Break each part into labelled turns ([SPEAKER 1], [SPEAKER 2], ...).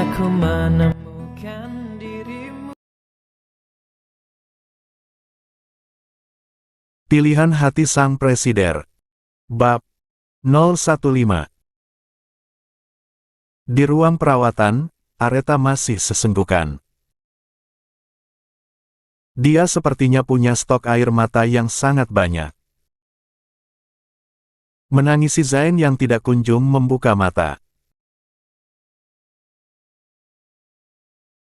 [SPEAKER 1] aku menemukan dirimu.
[SPEAKER 2] Pilihan hati sang presiden. Bab 015. Di ruang perawatan, Aretha masih sesenggukan. Dia sepertinya punya stok air mata yang sangat banyak. Menangisi Zain yang tidak kunjung membuka mata.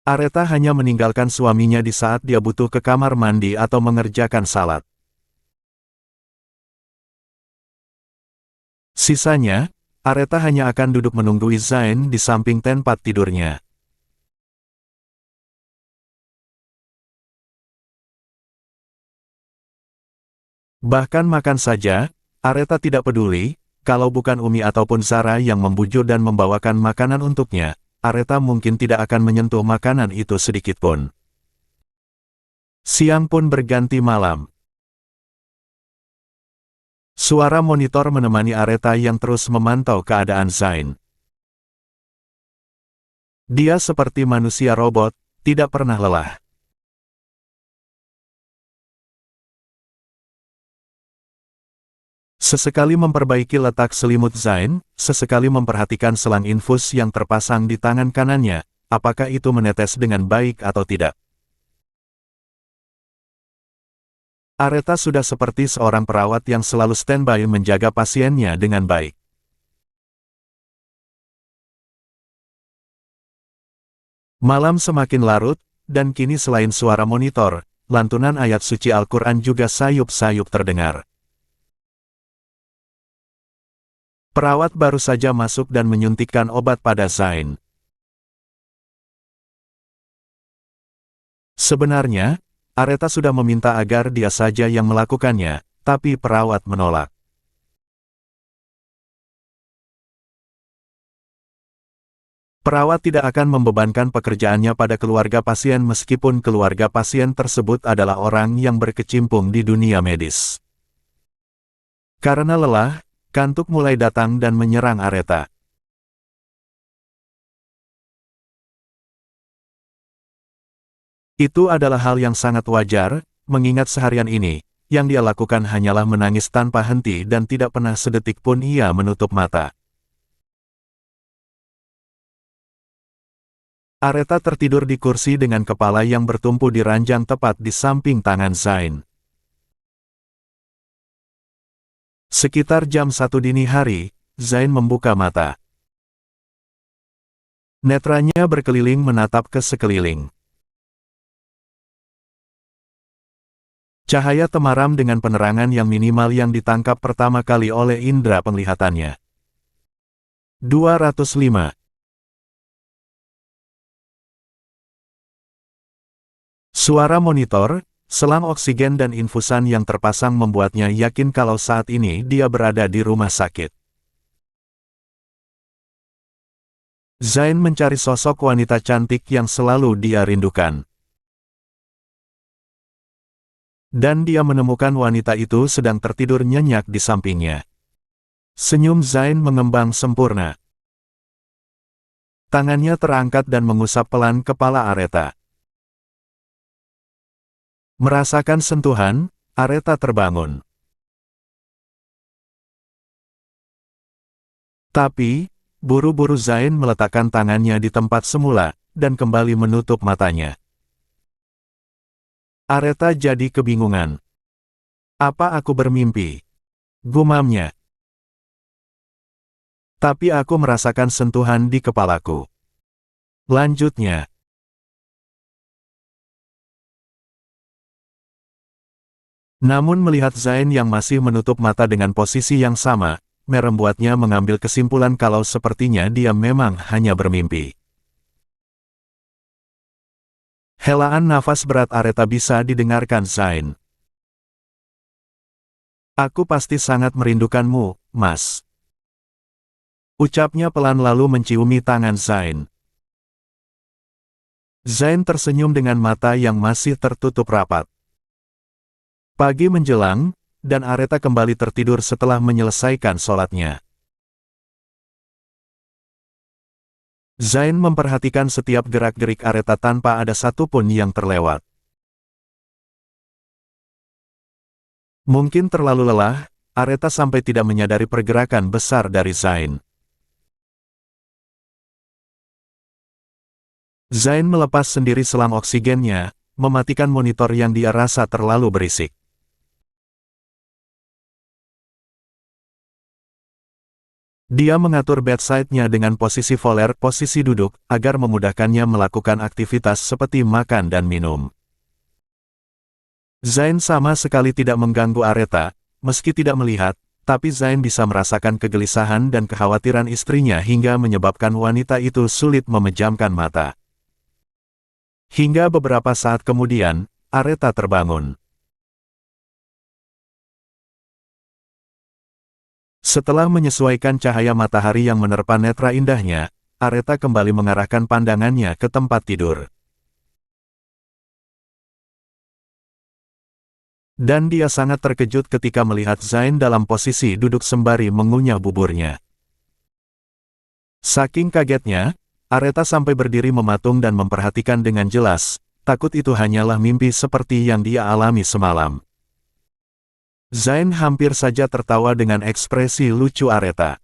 [SPEAKER 2] Aretha hanya meninggalkan suaminya di saat dia butuh ke kamar mandi atau mengerjakan salat. Sisanya, Aretha hanya akan duduk menunggu Zain di samping tempat tidurnya. Bahkan makan saja, Aretha tidak peduli, kalau bukan Umi ataupun Zara yang membujuk dan membawakan makanan untuknya, Aretha mungkin tidak akan menyentuh makanan itu sedikitpun. Siang pun berganti malam. Suara monitor menemani Aretha yang terus memantau keadaan Zain. Dia seperti manusia robot, tidak pernah lelah. Sesekali memperbaiki letak selimut Zain, sesekali memperhatikan selang infus yang terpasang di tangan kanannya, apakah itu menetes dengan baik atau tidak. Aretha sudah seperti seorang perawat yang selalu standby menjaga pasiennya dengan baik. Malam semakin larut, dan kini selain suara monitor, lantunan ayat suci Al-Quran juga sayup-sayup terdengar. Perawat baru saja masuk dan menyuntikkan obat pada Zain. Sebenarnya, Aretha sudah meminta agar dia saja yang melakukannya, tapi perawat menolak. Perawat tidak akan membebankan pekerjaannya pada keluarga pasien meskipun keluarga pasien tersebut adalah orang yang berkecimpung di dunia medis. Karena lelah, kantuk mulai datang dan menyerang Aretha. Itu adalah hal yang sangat wajar, mengingat seharian ini, yang dia lakukan hanyalah menangis tanpa henti dan tidak pernah sedetik pun ia menutup mata. Aretha tertidur di kursi dengan kepala yang bertumpu di ranjang tepat di samping tangan Zain. Sekitar jam 1 dini hari, Zain membuka mata. Netranya berkeliling menatap ke sekeliling. Cahaya temaram dengan penerangan yang minimal yang ditangkap pertama kali oleh indera penglihatannya. 205. Suara monitor, selang oksigen dan infusan yang terpasang membuatnya yakin kalau saat ini dia berada di rumah sakit. Zain mencari sosok wanita cantik yang selalu dia rindukan. Dan dia menemukan wanita itu sedang tertidur nyenyak di sampingnya. Senyum Zain mengembang sempurna. Tangannya terangkat dan mengusap pelan kepala Aretha. Merasakan sentuhan, Aretha terbangun. Tapi, buru-buru Zain meletakkan tangannya di tempat semula, dan kembali menutup matanya. Aretha jadi kebingungan. Apa aku bermimpi? Gumamnya. Tapi aku merasakan sentuhan di kepalaku. Lanjutnya. Namun melihat Zain yang masih menutup mata dengan posisi yang sama, membuatnya mengambil kesimpulan kalau sepertinya dia memang hanya bermimpi. Helaan nafas berat Aretha bisa didengarkan Zain. Aku pasti sangat merindukanmu, Mas. Ucapnya pelan lalu menciumi tangan Zain. Zain tersenyum dengan mata yang masih tertutup rapat. Pagi menjelang, dan Aretha kembali tertidur setelah menyelesaikan sholatnya. Zain memperhatikan setiap gerak-gerik Aretha tanpa ada satupun yang terlewat. Mungkin terlalu lelah, Aretha sampai tidak menyadari pergerakan besar dari Zain. Zain melepas sendiri selang oksigennya, mematikan monitor yang dia rasa terlalu berisik. Dia mengatur bedside-nya dengan posisi voler, posisi duduk, agar memudahkannya melakukan aktivitas seperti makan dan minum. Zain sama sekali tidak mengganggu Aretha, meski tidak melihat, tapi Zain bisa merasakan kegelisahan dan kekhawatiran istrinya hingga menyebabkan wanita itu sulit memejamkan mata. Hingga beberapa saat kemudian, Aretha terbangun. Setelah menyesuaikan cahaya matahari yang menerpa netra indahnya, Aretha kembali mengarahkan pandangannya ke tempat tidur. Dan dia sangat terkejut ketika melihat Zain dalam posisi duduk sembari mengunyah buburnya. Saking kagetnya, Aretha sampai berdiri mematung dan memperhatikan dengan jelas, takut itu hanyalah mimpi seperti yang dia alami semalam. Zain hampir saja tertawa dengan ekspresi lucu Aretha.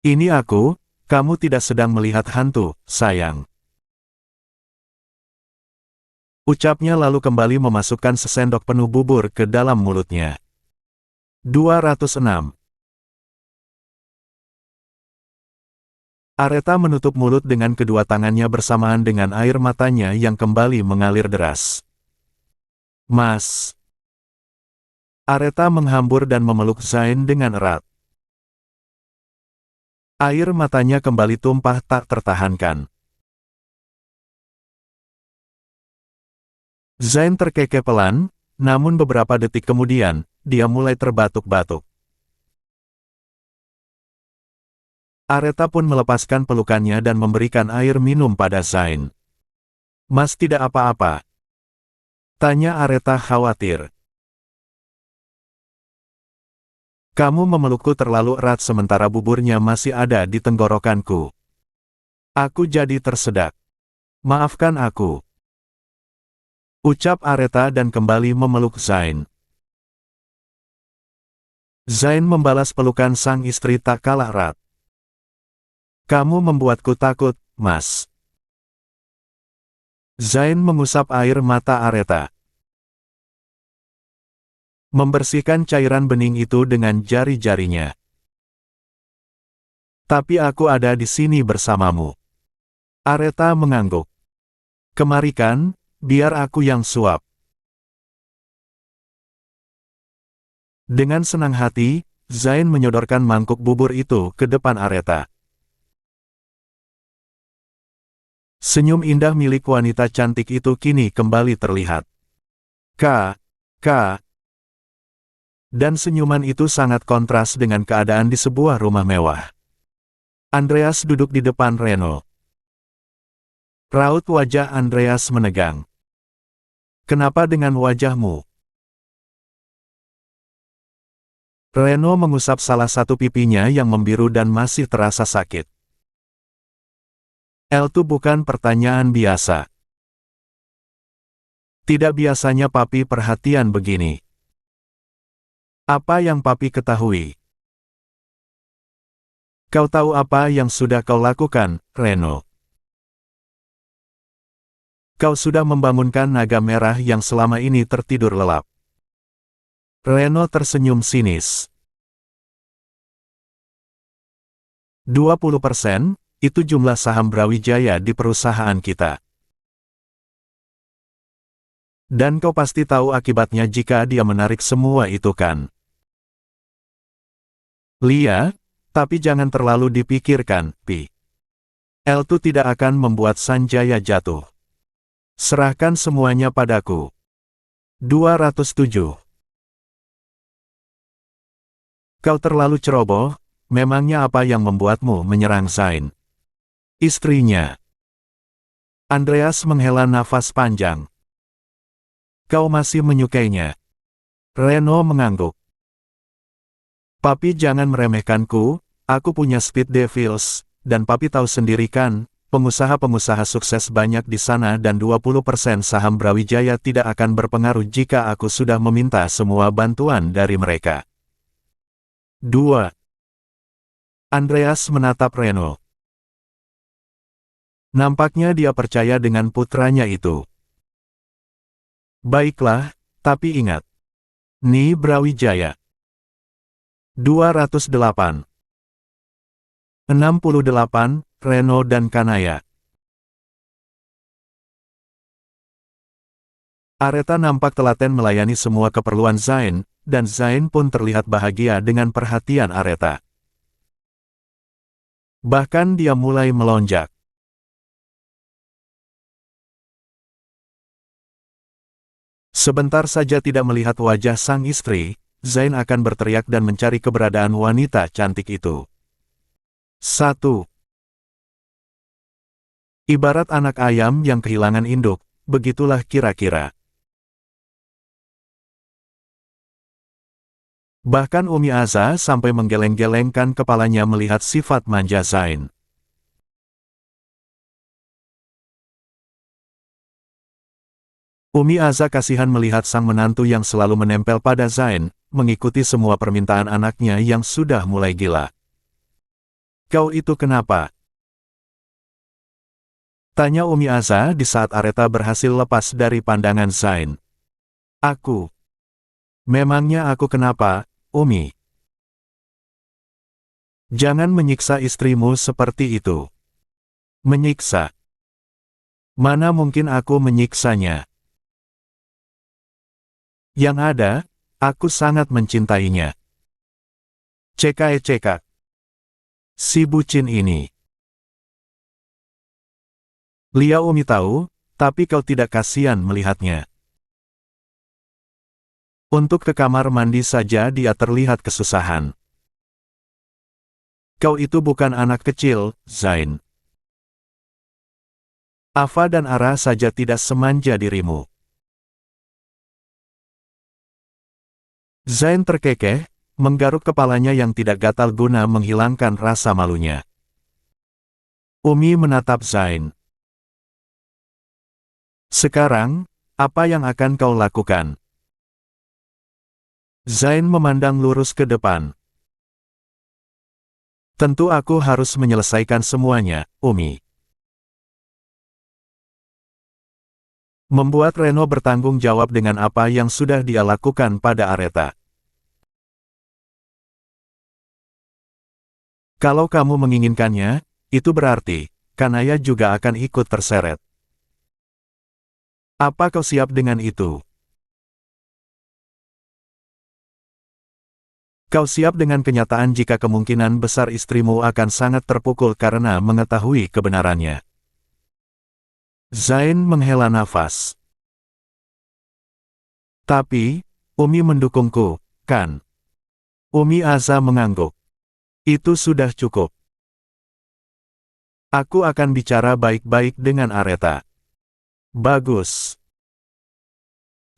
[SPEAKER 2] "Ini aku, kamu tidak sedang melihat hantu, sayang." Ucapnya lalu kembali memasukkan sesendok penuh bubur ke dalam mulutnya. 206. Aretha menutup mulut dengan kedua tangannya bersamaan dengan air matanya yang kembali mengalir deras. "Mas." Aretha menghambur dan memeluk Zain dengan erat. Air matanya kembali tumpah tak tertahankan. Zain terkekeh pelan, namun beberapa detik kemudian, dia mulai terbatuk-batuk. Aretha pun melepaskan pelukannya dan memberikan air minum pada Zain. "Mas tidak apa-apa?" tanya Aretha khawatir. "Kamu memelukku terlalu erat sementara buburnya masih ada di tenggorokanku. Aku jadi tersedak. Maafkan aku," ucap Aretha dan kembali memeluk Zain. Zain membalas pelukan sang istri tak kalah erat. "Kamu membuatku takut, Mas." Zain mengusap air mata Aretha. Membersihkan cairan bening itu dengan jari-jarinya. "Tapi aku ada di sini bersamamu." Aretha mengangguk. "Kemari kan, biar aku yang suap." Dengan senang hati, Zain menyodorkan mangkuk bubur itu ke depan Aretha. Senyum indah milik wanita cantik itu kini kembali terlihat. Kak. Dan senyuman itu sangat kontras dengan keadaan di sebuah rumah mewah. Andreas duduk di depan Reno. Raut wajah Andreas menegang. "Kenapa dengan wajahmu?" Reno mengusap salah satu pipinya yang membiru dan masih terasa sakit. Itu bukan pertanyaan biasa. Tidak biasanya papi perhatian begini. Apa yang papi ketahui? Kau tahu apa yang sudah kau lakukan, Reno? Kau sudah membangunkan naga merah yang selama ini tertidur lelap. Reno tersenyum sinis. 20%, itu jumlah saham Brawijaya di perusahaan kita. Dan kau pasti tahu akibatnya jika dia menarik semua itu kan? Lia, tapi jangan terlalu dipikirkan, Pi. Itu tidak akan membuat Sanjaya jatuh. Serahkan semuanya padaku. 207. Kau terlalu ceroboh, memangnya apa yang membuatmu menyerang Zain? Istrinya. Andreas menghela nafas panjang. Kau masih menyukainya? Reno mengangguk. Papi jangan meremehkanku, aku punya Speed Devils, dan papi tahu sendiri kan, pengusaha-pengusaha sukses banyak di sana dan 20% saham Brawijaya tidak akan berpengaruh jika aku sudah meminta semua bantuan dari mereka. 2. Andreas menatap Reno. Nampaknya dia percaya dengan putranya itu. Baiklah, tapi ingat. Ni Brawijaya. 208. 68, Reno dan Kanaya. Areta nampak telaten melayani semua keperluan Zain, dan Zain pun terlihat bahagia dengan perhatian Areta. Bahkan dia mulai melonjak. Sebentar saja tidak melihat wajah sang istri, Zain akan berteriak dan mencari keberadaan wanita cantik itu. 1. Ibarat anak ayam yang kehilangan induk, begitulah kira-kira. Bahkan Umi Aza sampai menggeleng-gelengkan kepalanya melihat sifat manja Zain. Umi Aza kasihan melihat sang menantu yang selalu menempel pada Zain, mengikuti semua permintaan anaknya yang sudah mulai gila. Kau itu kenapa? Tanya Umi Aza di saat Areta berhasil lepas dari pandangan Zain. Aku. Memangnya aku kenapa, Umi? Jangan menyiksa istrimu seperti itu. Menyiksa. Mana mungkin aku menyiksanya? Yang ada, aku sangat mencintainya. Cekak-cekak. Si bucin ini. Lia Umi tahu, tapi kau tidak kasihan melihatnya. Untuk ke kamar mandi saja dia terlihat kesusahan. Kau itu bukan anak kecil, Zain. Afa dan Ara saja tidak semanja dirimu. Zain terkekeh, menggaruk kepalanya yang tidak gatal guna menghilangkan rasa malunya. Umi menatap Zain. Sekarang, apa yang akan kau lakukan? Zain memandang lurus ke depan. Tentu aku harus menyelesaikan semuanya, Umi. Membuat Reno bertanggung jawab dengan apa yang sudah dia lakukan pada Areta. Kalau kamu menginginkannya, itu berarti, Kanaya juga akan ikut terseret. Apa kau siap dengan itu? Kau siap dengan kenyataan jika kemungkinan besar istrimu akan sangat terpukul karena mengetahui kebenarannya. Zain menghela nafas. Tapi, Umi mendukungku, kan? Umi Aza mengangguk. Itu sudah cukup. Aku akan bicara baik-baik dengan Areta. Bagus.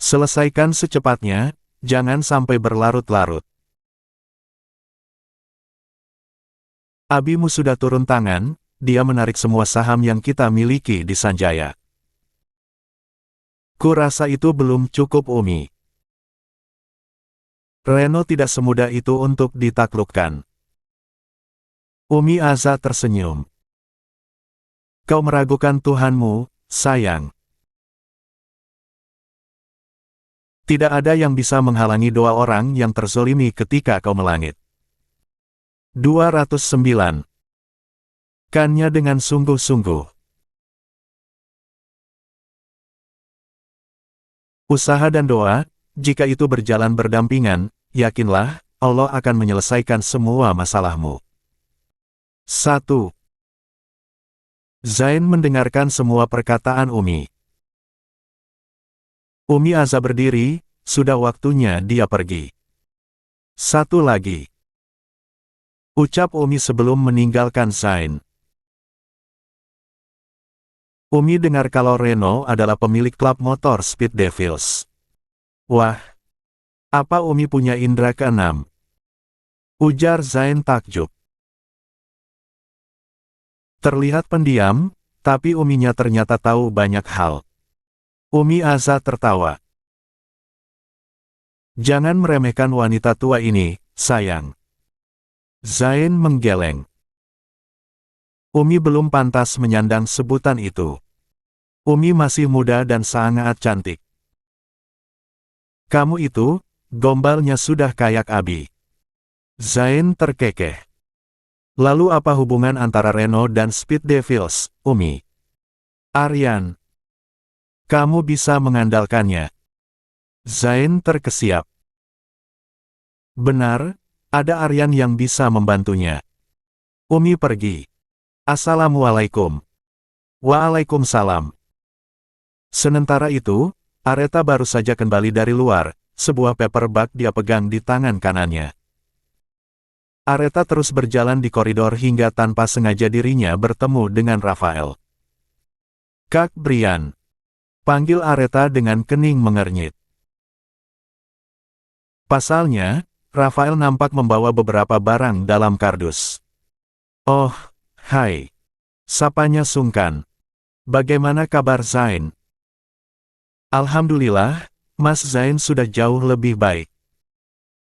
[SPEAKER 2] Selesaikan secepatnya, jangan sampai berlarut-larut. Abimu sudah turun tangan, dia menarik semua saham yang kita miliki di Sanjaya. Kurasa itu belum cukup, Umi. Reno tidak semudah itu untuk ditaklukkan. Umi Aza tersenyum. Kau meragukan Tuhanmu, sayang. Tidak ada yang bisa menghalangi doa orang yang terzolimi ketika kau melangit. 209. Kannya dengan sungguh-sungguh. Usaha dan doa, jika itu berjalan berdampingan, yakinlah, Allah akan menyelesaikan semua masalahmu. 1. Zain mendengarkan semua perkataan Umi. Umi Aza berdiri, sudah waktunya dia pergi. Satu lagi. Ucap Umi sebelum meninggalkan Zain. Umi dengar kalau Reno adalah pemilik klub motor Speed Devils. Wah, apa Umi punya indera keenam? Ujar Zain takjub. Terlihat pendiam, tapi Uminya ternyata tahu banyak hal. Umi Aza tertawa. Jangan meremehkan wanita tua ini, sayang. Zain menggeleng. Umi belum pantas menyandang sebutan itu. Umi masih muda dan sangat cantik. Kamu itu, gombalnya sudah kayak Abi. Zain terkekeh. Lalu apa hubungan antara Reno dan Speed Devils, Umi? Aryan. Kamu bisa mengandalkannya. Zain terkesiap. Benar, ada Aryan yang bisa membantunya. Umi pergi. Assalamualaikum. Waalaikumsalam. Sementara itu, Areta baru saja kembali dari luar, sebuah paperback dia pegang di tangan kanannya. Areta terus berjalan di koridor hingga tanpa sengaja dirinya bertemu dengan Rafael. Kak Brian. Panggil Areta dengan kening mengernyit. Pasalnya, Rafael nampak membawa beberapa barang dalam kardus. Oh, hai. Sapanya sungkan. Bagaimana kabar Zain? Alhamdulillah, Mas Zain sudah jauh lebih baik.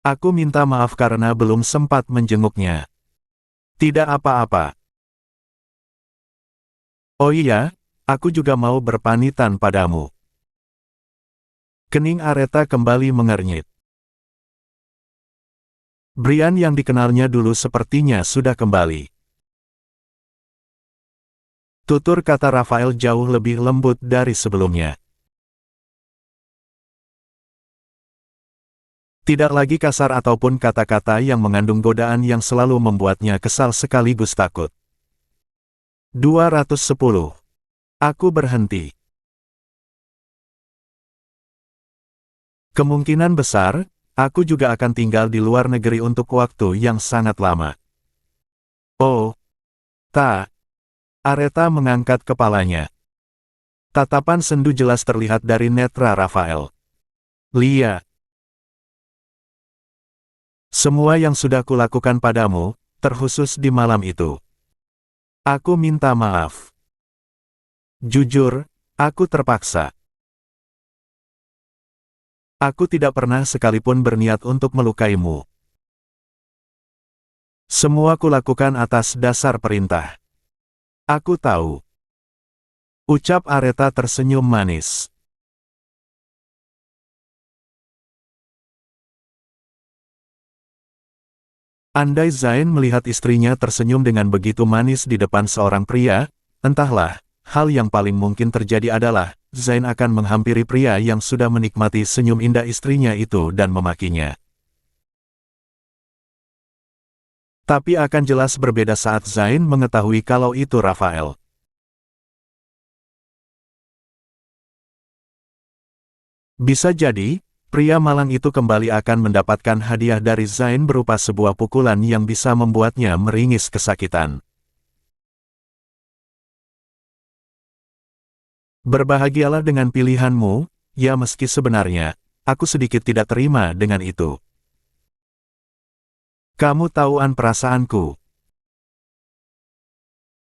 [SPEAKER 2] Aku minta maaf karena belum sempat menjenguknya. Tidak apa-apa. Oh iya, aku juga mau berpamitan padamu. Kening Areta kembali mengernyit. Brian yang dikenalnya dulu sepertinya sudah kembali. Tutur kata Rafael jauh lebih lembut dari sebelumnya. Tidak lagi kasar ataupun kata-kata yang mengandung godaan yang selalu membuatnya kesal sekaligus takut. 210. Aku berhenti. Kemungkinan besar, aku juga akan tinggal di luar negeri untuk waktu yang sangat lama. Oh, tak. Areta mengangkat kepalanya. Tatapan sendu jelas terlihat dari netra Rafael. Lia. Semua yang sudah kulakukan padamu, terkhusus di malam itu. Aku minta maaf. Jujur, aku terpaksa. Aku tidak pernah sekalipun berniat untuk melukaimu. Semua kulakukan atas dasar perintah. Aku tahu. Ucap Areta tersenyum manis. Andai Zain melihat istrinya tersenyum dengan begitu manis di depan seorang pria, entahlah, hal yang paling mungkin terjadi adalah, Zain akan menghampiri pria yang sudah menikmati senyum indah istrinya itu dan memakinya. Tapi akan jelas berbeda saat Zain mengetahui kalau itu Rafael. Bisa jadi, pria malang itu kembali akan mendapatkan hadiah dari Zain berupa sebuah pukulan yang bisa membuatnya meringis kesakitan. Berbahagialah dengan pilihanmu, ya meski sebenarnya, aku sedikit tidak terima dengan itu. Kamu tahuan perasaanku.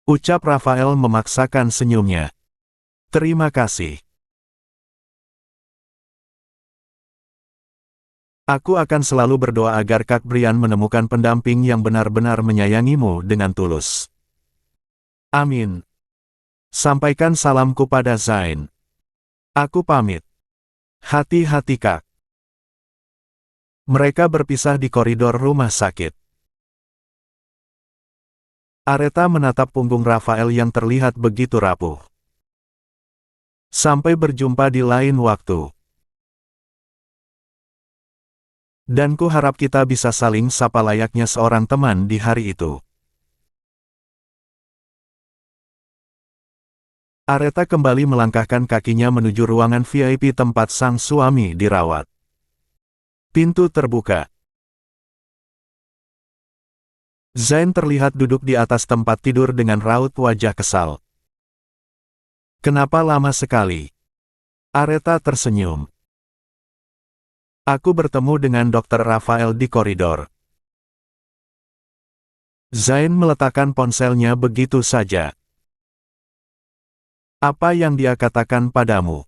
[SPEAKER 2] Ucap Rafael memaksakan senyumnya. Terima kasih. Aku akan selalu berdoa agar Kak Brian menemukan pendamping yang benar-benar menyayangimu dengan tulus. Amin. Sampaikan salamku pada Zain. Aku pamit. Hati-hati Kak. Mereka berpisah di koridor rumah sakit. Areta menatap punggung Rafael yang terlihat begitu rapuh. Sampai berjumpa di lain waktu. Dan ku harap kita bisa saling sapa layaknya seorang teman di hari itu. Areta kembali melangkahkan kakinya menuju ruangan VIP tempat sang suami dirawat. Pintu terbuka. Zain terlihat duduk di atas tempat tidur dengan raut wajah kesal. Kenapa lama sekali? Areta tersenyum. Aku bertemu dengan Dr. Rafael di koridor. Zain meletakkan ponselnya begitu saja. Apa yang dia katakan padamu?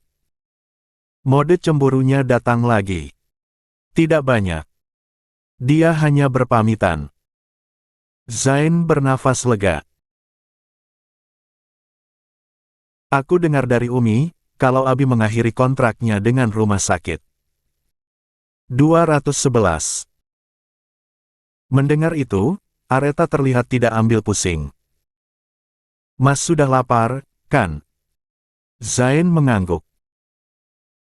[SPEAKER 2] Mode cemburunya datang lagi. Tidak banyak. Dia hanya berpamitan. Zain bernafas lega. Aku dengar dari Umi, kalau Abi mengakhiri kontraknya dengan rumah sakit. 211. Mendengar itu, Areta terlihat tidak ambil pusing. Mas sudah lapar, kan? Zain mengangguk.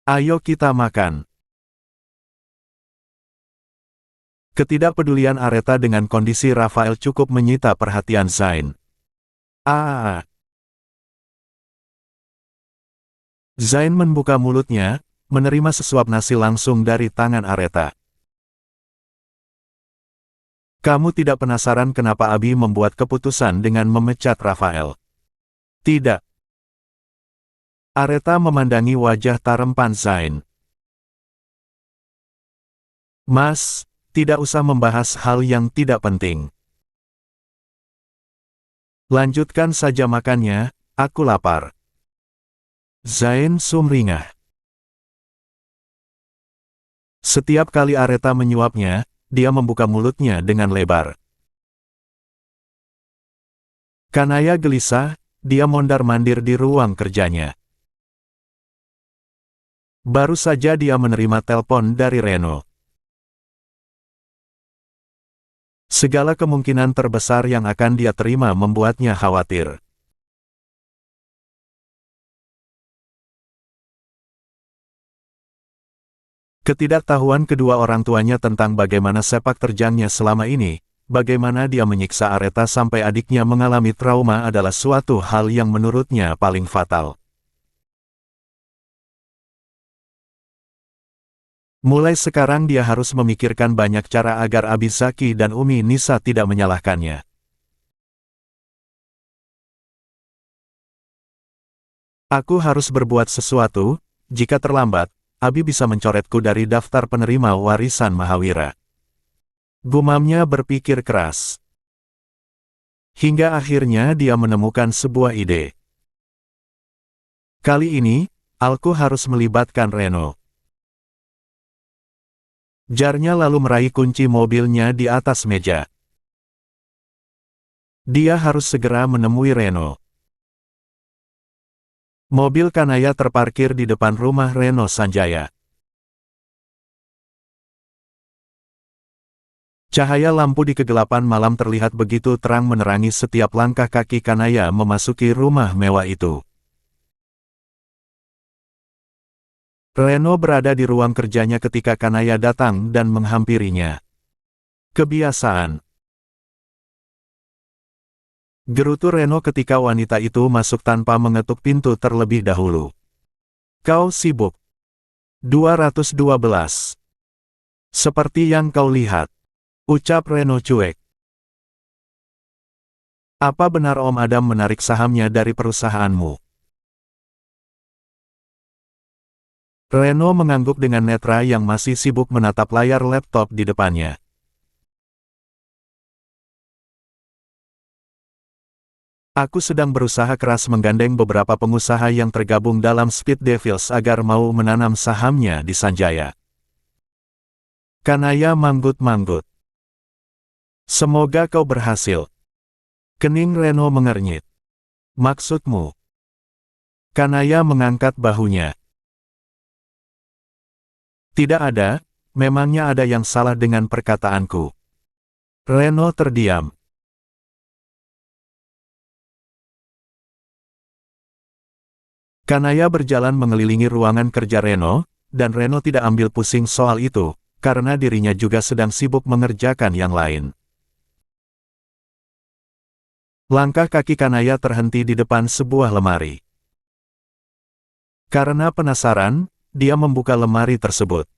[SPEAKER 2] Ayo kita makan. Ketidakpedulian Areta dengan kondisi Rafael cukup menyita perhatian Zain. Zain membuka mulutnya, menerima sesuap nasi langsung dari tangan Areta. Kamu tidak penasaran kenapa Abi membuat keputusan dengan memecat Rafael? Tidak. Areta memandangi wajah tarempan Zain. Mas, tidak usah membahas hal yang tidak penting. Lanjutkan saja makannya, aku lapar. Zain sumringah. Setiap kali Areta menyuapnya, dia membuka mulutnya dengan lebar. Kanaya gelisah, dia mondar-mandir di ruang kerjanya. Baru saja dia menerima telepon dari Reno. Segala kemungkinan terbesar yang akan dia terima membuatnya khawatir. Ketidaktahuan kedua orang tuanya tentang bagaimana sepak terjangnya selama ini, bagaimana dia menyiksa Areta sampai adiknya mengalami trauma adalah suatu hal yang menurutnya paling fatal. Mulai sekarang dia harus memikirkan banyak cara agar Abizaki dan Umi Nisa tidak menyalahkannya. Aku harus berbuat sesuatu, jika terlambat, Abi bisa mencoretku dari daftar penerima warisan Mahawira. Gumamnya berpikir keras. Hingga akhirnya dia menemukan sebuah ide. Kali ini, aku harus melibatkan Reno. Jarnya lalu meraih kunci mobilnya di atas meja. Dia harus segera menemui Reno. Mobil Kanaya terparkir di depan rumah Reno Sanjaya. Cahaya lampu di kegelapan malam terlihat begitu terang menerangi setiap langkah kaki Kanaya memasuki rumah mewah itu. Reno berada di ruang kerjanya ketika Kanaya datang dan menghampirinya. Kebiasaan. Gerutu Reno ketika wanita itu masuk tanpa mengetuk pintu terlebih dahulu. Kau sibuk. 212. Seperti yang kau lihat. Ucap Reno cuek. Apa benar Om Adam menarik sahamnya dari perusahaanmu? Reno mengangguk dengan netra yang masih sibuk menatap layar laptop di depannya. Aku sedang berusaha keras menggandeng beberapa pengusaha yang tergabung dalam Speed Devils agar mau menanam sahamnya di Sanjaya. Kanaya manggut-manggut. Semoga kau berhasil. Kening Reno mengernyit. Maksudmu? Kanaya mengangkat bahunya. Tidak ada, memangnya ada yang salah dengan perkataanku. Reno terdiam. Kanaya berjalan mengelilingi ruangan kerja Reno, dan Reno tidak ambil pusing soal itu, karena dirinya juga sedang sibuk mengerjakan yang lain. Langkah kaki Kanaya terhenti di depan sebuah lemari. Karena penasaran, dia membuka lemari tersebut.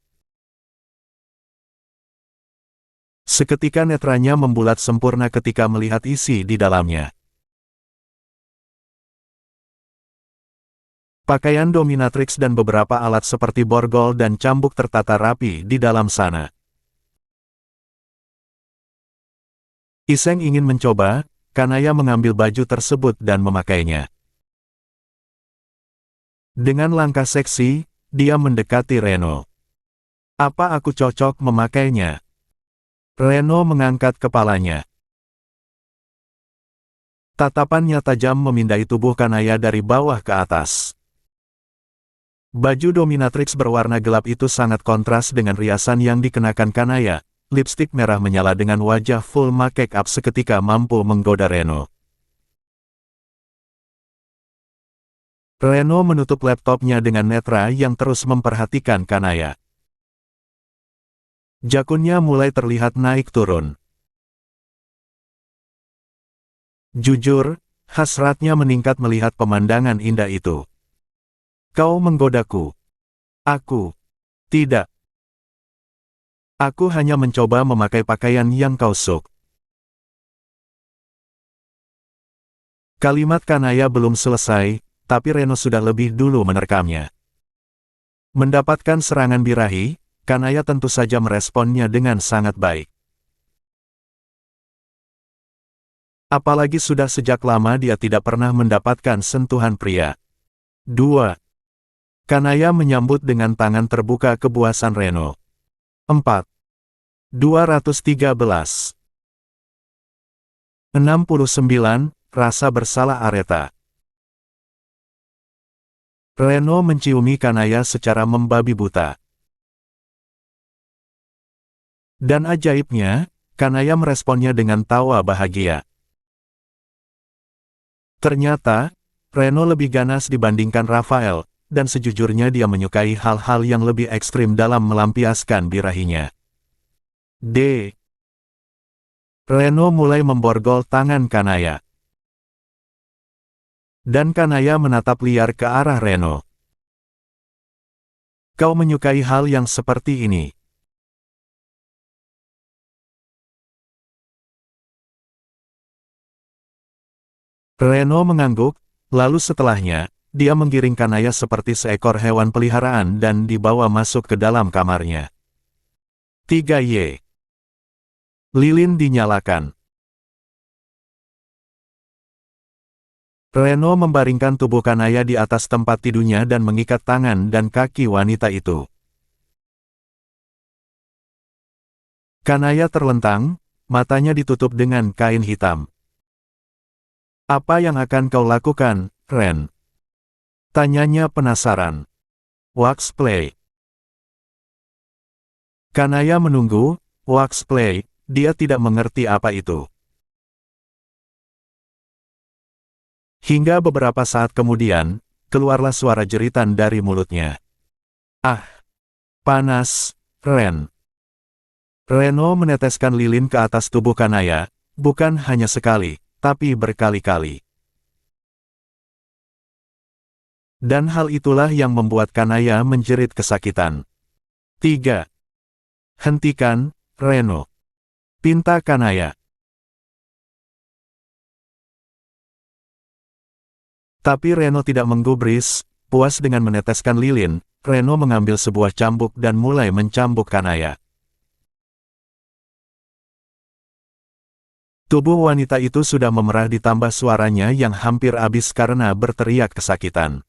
[SPEAKER 2] Seketika netranya membulat sempurna ketika melihat isi di dalamnya. Pakaian dominatrix dan beberapa alat seperti borgol dan cambuk tertata rapi di dalam sana. Iseng ingin mencoba, Kanaya mengambil baju tersebut dan memakainya. Dengan langkah seksi, dia mendekati Reno. Apa aku cocok memakainya? Reno mengangkat kepalanya. Tatapannya tajam memindai tubuh Kanaya dari bawah ke atas. Baju dominatrix berwarna gelap itu sangat kontras dengan riasan yang dikenakan Kanaya. Lipstik merah menyala dengan wajah full make up seketika mampu menggoda Reno. Reno menutup laptopnya dengan netra yang terus memperhatikan Kanaya. Jakunnya mulai terlihat naik turun. Jujur, hasratnya meningkat melihat pemandangan indah itu. Kau menggodaku. Aku. Tidak. Aku hanya mencoba memakai pakaian yang kau suka. Kalimat Kanaya belum selesai, tapi Reno sudah lebih dulu menerkamnya. Mendapatkan serangan birahi, Kanaya tentu saja meresponnya dengan sangat baik. Apalagi sudah sejak lama dia tidak pernah mendapatkan sentuhan pria. 2. Kanaya menyambut dengan tangan terbuka kebuasan Reno. 4. 213. 69. Rasa bersalah Aretha. Reno menciumi Kanaya secara membabi buta. Dan ajaibnya, Kanaya meresponnya dengan tawa bahagia. Ternyata, Reno lebih ganas dibandingkan Rafael, dan sejujurnya dia menyukai hal-hal yang lebih ekstrim dalam melampiaskan birahinya. D. Reno mulai memborgol tangan Kanaya. Dan Kanaya menatap liar ke arah Reno. Kau menyukai hal yang seperti ini. Reno mengangguk, lalu setelahnya, dia menggiring Kanaya seperti seekor hewan peliharaan dan dibawa masuk ke dalam kamarnya. 3Y. Lilin dinyalakan. Reno membaringkan tubuh Kanaya di atas tempat tidurnya dan mengikat tangan dan kaki wanita itu. Kanaya terlentang, matanya ditutup dengan kain hitam. Apa yang akan kau lakukan, Ren? Tanyanya penasaran. Wax play. Kanaya menunggu, wax play, dia tidak mengerti apa itu. Hingga beberapa saat kemudian, keluarlah suara jeritan dari mulutnya. Ah! Panas, Ren. Reno meneteskan lilin ke atas tubuh Kanaya, bukan hanya sekali, tapi berkali-kali. Dan hal itulah yang membuat Kanaya menjerit kesakitan. 3. Hentikan, Reno. Pinta Kanaya. Tapi Reno tidak menggubris, puas dengan meneteskan lilin, Reno mengambil sebuah cambuk dan mulai mencambuk Kanaya. Tubuh wanita itu sudah memerah ditambah suaranya yang hampir habis karena berteriak kesakitan.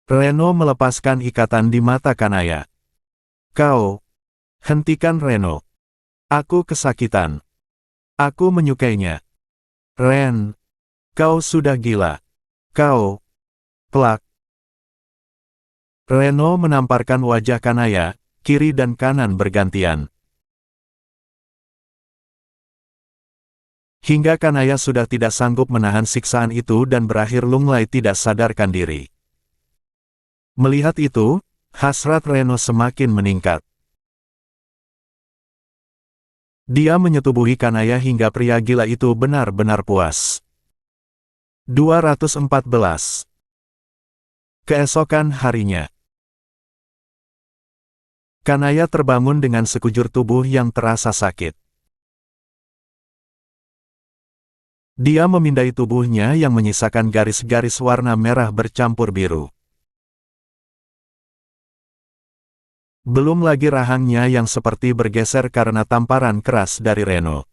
[SPEAKER 2] Reno melepaskan ikatan di mata Kanaya. Kau, hentikan Reno. Aku kesakitan. Aku menyukainya. Ren, kau sudah gila. Kau, plak. Reno menamparkan wajah Kanaya, kiri dan kanan bergantian. Hingga Kanaya sudah tidak sanggup menahan siksaan itu dan berakhir lunglai tidak sadarkan diri. Melihat itu, hasrat Reno semakin meningkat. Dia menyetubuhi Kanaya hingga pria gila itu benar-benar puas. 214. Keesokan harinya. Kanaya terbangun dengan sekujur tubuh yang terasa sakit. Dia memindai tubuhnya yang menyisakan garis-garis warna merah bercampur biru. Belum lagi rahangnya yang seperti bergeser karena tamparan keras dari Reno.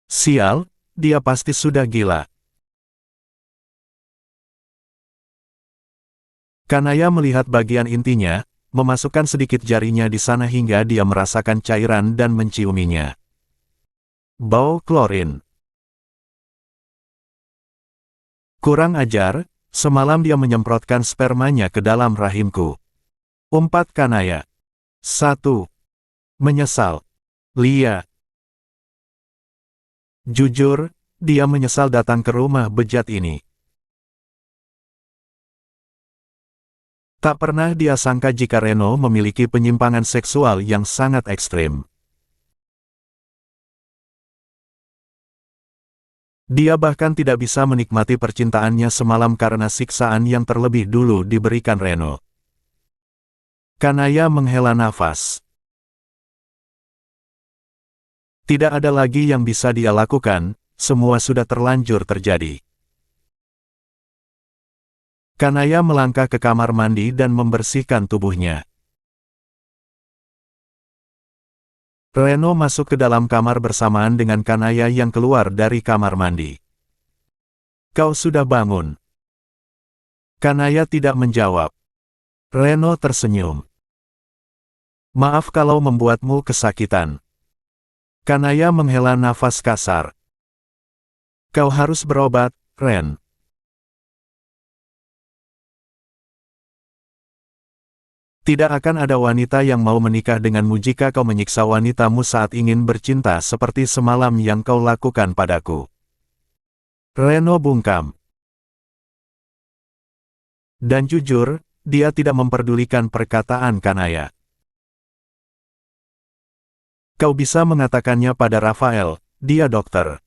[SPEAKER 2] Sial, dia pasti sudah gila. Kanaya melihat bagian intinya, memasukkan sedikit jarinya di sana hingga dia merasakan cairan dan menciuminya. Bau klorin. Kurang ajar, semalam dia menyemprotkan spermanya ke dalam rahimku. Umpat Kanaya. 1. Menyesal. Lia. Jujur, dia menyesal datang ke rumah bejat ini. Tak pernah dia sangka jika Reno memiliki penyimpangan seksual yang sangat ekstrim. Dia bahkan tidak bisa menikmati percintaannya semalam karena siksaan yang terlebih dulu diberikan Reno. Kanaya menghela nafas. Tidak ada lagi yang bisa dia lakukan, semua sudah terlanjur terjadi. Kanaya melangkah ke kamar mandi dan membersihkan tubuhnya. Reno masuk ke dalam kamar bersamaan dengan Kanaya yang keluar dari kamar mandi. "Kau sudah bangun?" Kanaya tidak menjawab. Reno tersenyum. "Maaf kalau membuatmu kesakitan." Kanaya menghela nafas kasar. "Kau harus berobat, Ren." Tidak akan ada wanita yang mau menikah denganmu jika kau menyiksa wanitamu saat ingin bercinta seperti semalam yang kau lakukan padaku. Reno bungkam. Dan jujur, dia tidak memperdulikan perkataan Kanaya. Kau bisa mengatakannya pada Rafael, dia dokter.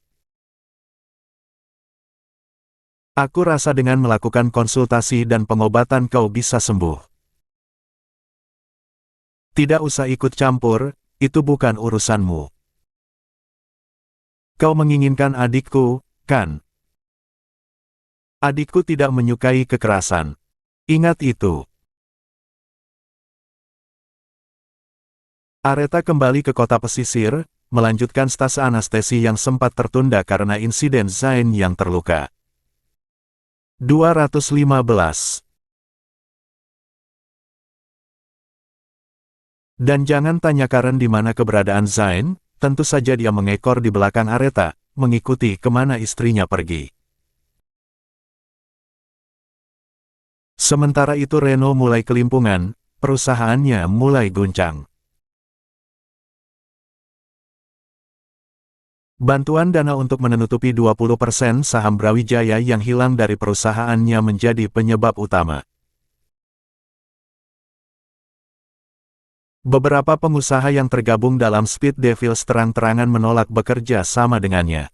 [SPEAKER 2] Aku rasa dengan melakukan konsultasi dan pengobatan kau bisa sembuh. Tidak usah ikut campur, itu bukan urusanmu. Kau menginginkan adikku, kan? Adikku tidak menyukai kekerasan. Ingat itu. Areta kembali ke kota pesisir, melanjutkan stase anestesi yang sempat tertunda karena insiden Zain yang terluka. 215. Dan jangan tanya Karen di mana keberadaan Zain, tentu saja dia mengekor di belakang Areta, mengikuti kemana istrinya pergi. Sementara itu Reno mulai kelimpungan, perusahaannya mulai guncang. Bantuan dana untuk menutupi 20% saham Brawijaya yang hilang dari perusahaannya menjadi penyebab utama. Beberapa pengusaha yang tergabung dalam Speed Devils terang-terangan menolak bekerja sama dengannya.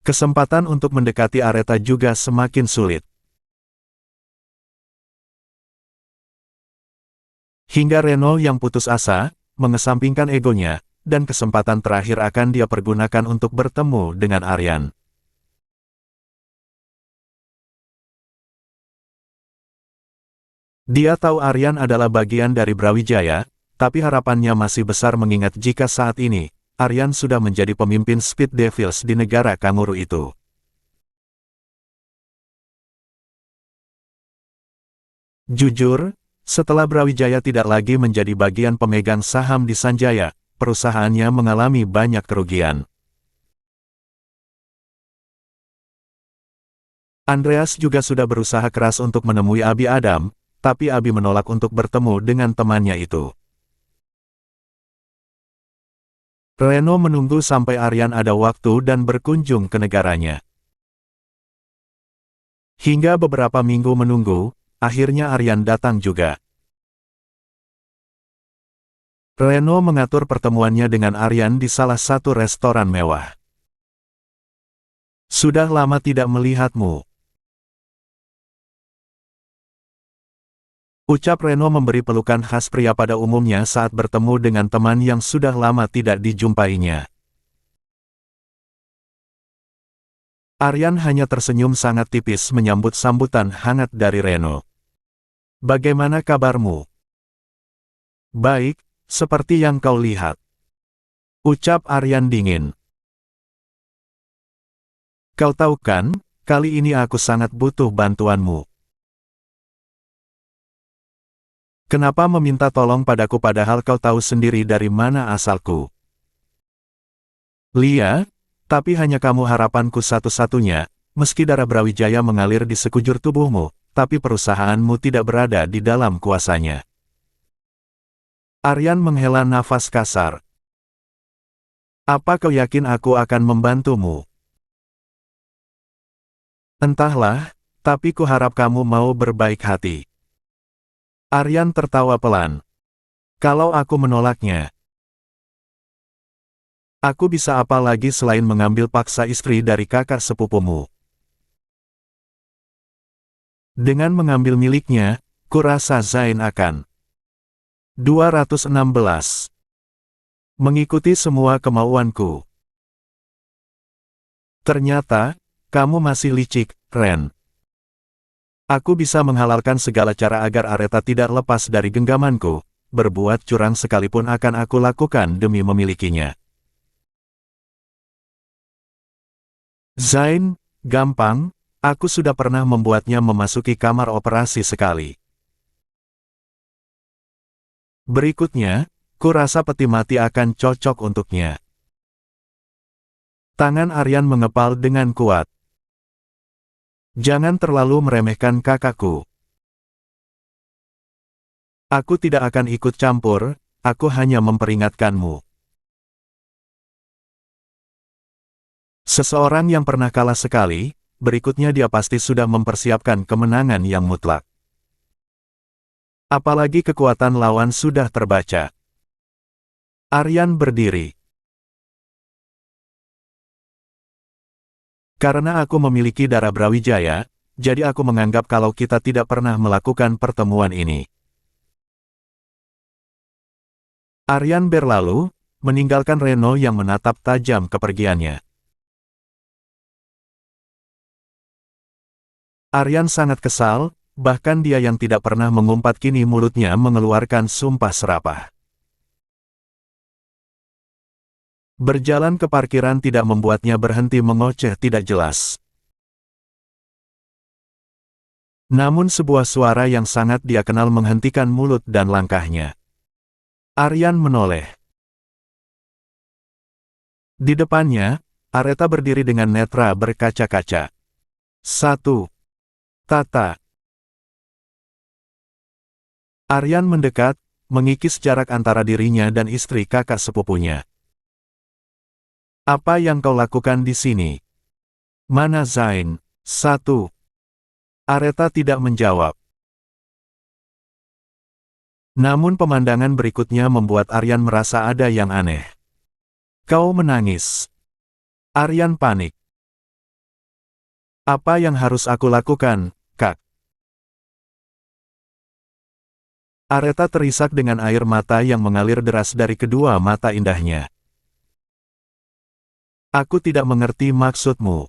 [SPEAKER 2] Kesempatan untuk mendekati Areta juga semakin sulit. Hingga Reno yang putus asa, mengesampingkan egonya, dan kesempatan terakhir akan dia pergunakan untuk bertemu dengan Aryan. Dia tahu Aryan adalah bagian dari Brawijaya, tapi harapannya masih besar mengingat jika saat ini, Aryan sudah menjadi pemimpin Speed Devils di negara kanguru itu. Jujur, setelah Brawijaya tidak lagi menjadi bagian pemegang saham di Sanjaya, perusahaannya mengalami banyak kerugian. Andreas juga sudah berusaha keras untuk menemui Abi Adam, tapi Abi menolak untuk bertemu dengan temannya itu. Reno menunggu sampai Aryan ada waktu dan berkunjung ke negaranya. Hingga beberapa minggu menunggu, akhirnya Aryan datang juga. Reno mengatur pertemuannya dengan Aryan di salah satu restoran mewah. Sudah lama tidak melihatmu. Ucap Reno memberi pelukan khas pria pada umumnya saat bertemu dengan teman yang sudah lama tidak dijumpainya. Aryan hanya tersenyum sangat tipis menyambut sambutan hangat dari Reno. Bagaimana kabarmu? Baik, seperti yang kau lihat. Ucap Aryan dingin. Kau tahu kan, Kali ini aku sangat butuh bantuanmu. Kenapa meminta tolong padaku padahal kau tahu sendiri dari mana asalku? Lia, tapi hanya kamu harapanku satu-satunya, meski darah Brawijaya mengalir di sekujur tubuhmu, tapi perusahaanmu tidak berada di dalam kuasanya. Aryan menghela nafas kasar. Apa kau yakin aku akan membantumu? Entahlah, tapi kuharap kamu mau berbaik hati. Aryan tertawa pelan. Kalau aku menolaknya, aku bisa apa lagi selain mengambil paksa istri dari kakak sepupumu? Dengan mengambil miliknya, kurasa Zain akan 216. Mengikuti semua kemauanku. Ternyata, kamu masih licik, Ren. Aku bisa menghalalkan segala cara agar Areta tidak lepas dari genggamanku, berbuat curang sekalipun akan aku lakukan demi memilikinya. Zain, gampang, aku sudah pernah membuatnya memasuki kamar operasi sekali. Berikutnya, kurasa peti mati akan cocok untuknya. Tangan Aryan mengepal dengan kuat. Jangan terlalu meremehkan kakakku. Aku tidak akan ikut campur, aku hanya memperingatkanmu. Seseorang yang pernah kalah sekali, berikutnya dia pasti sudah mempersiapkan kemenangan yang mutlak. Apalagi kekuatan lawan sudah terbaca. Aryan berdiri. Karena aku memiliki darah Brawijaya, jadi aku menganggap kalau kita tidak pernah melakukan pertemuan ini. Aryan berlalu, meninggalkan Reno yang menatap tajam kepergiannya. Aryan sangat kesal, bahkan dia yang tidak pernah mengumpat kini mulutnya mengeluarkan sumpah serapah. Berjalan ke parkiran tidak membuatnya berhenti mengoceh tidak jelas. Namun sebuah suara yang sangat dia kenal menghentikan mulut dan langkahnya. Aryan menoleh. Di depannya, Areta berdiri dengan netra berkaca-kaca. 1. Tata. Aryan mendekat, mengikis jarak antara dirinya dan istri kakak sepupunya. Apa yang kau lakukan di sini? Mana Zain? 1. Areta tidak menjawab. Namun pemandangan berikutnya membuat Aryan merasa ada yang aneh. Kau menangis. Aryan panik. Apa yang harus aku lakukan, Kak? Areta terisak dengan air mata yang mengalir deras dari kedua mata indahnya. Aku tidak mengerti maksudmu.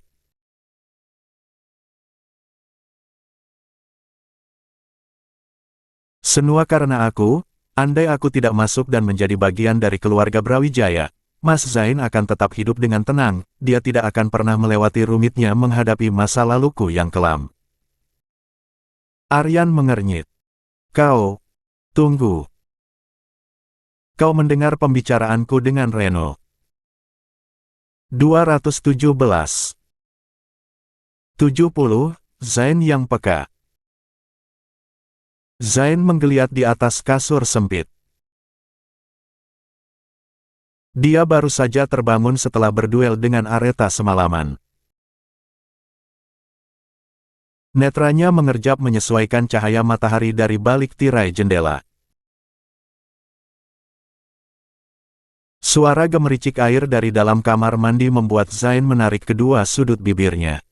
[SPEAKER 2] Semua karena aku, andai aku tidak masuk dan menjadi bagian dari keluarga Brawijaya, Mas Zain akan tetap hidup dengan tenang, dia tidak akan pernah melewati rumitnya menghadapi masa laluku yang kelam. Aryan mengernyit. Kau, tunggu. Kau mendengar pembicaraanku dengan Reno. 217. 70, Zain yang peka. Zain menggeliat di atas kasur sempit. Dia baru saja terbangun setelah berduel dengan Areta semalaman. Netranya mengerjap menyesuaikan cahaya matahari dari balik tirai jendela. Suara gemericik air dari dalam kamar mandi membuat Zain menarik kedua sudut bibirnya.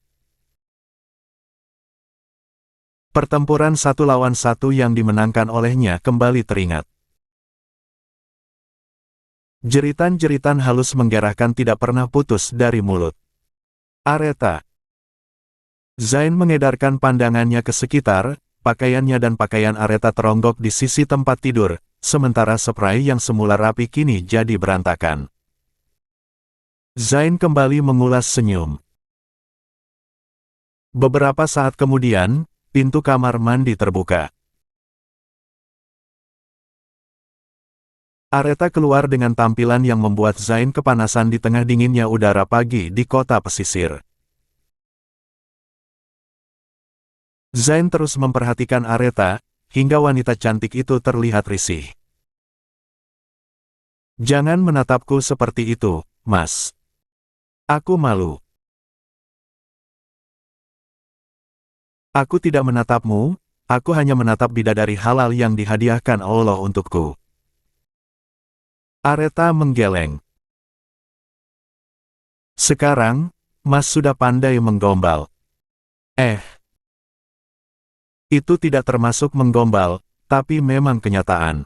[SPEAKER 2] Pertempuran 1 lawan 1 yang dimenangkan olehnya kembali teringat. Jeritan-jeritan halus menggerahkan tidak pernah putus dari mulut. Areta. Zain mengedarkan pandangannya ke sekitar, pakaiannya dan pakaian Areta teronggok di sisi tempat tidur, sementara spray yang semula rapi kini jadi berantakan. Zain kembali mengulas senyum. Beberapa saat kemudian, pintu kamar mandi terbuka. Aretha keluar dengan tampilan yang membuat Zain kepanasan di tengah dinginnya udara pagi di kota pesisir. Zain terus memperhatikan Aretha, hingga wanita cantik itu terlihat risih. "Jangan menatapku seperti itu, Mas. Aku malu." "Aku tidak menatapmu, aku hanya menatap bidadari halal yang dihadiahkan Allah untukku." Aretha menggeleng. "Sekarang, Mas sudah pandai menggombal." Itu tidak termasuk menggombal, tapi memang kenyataan."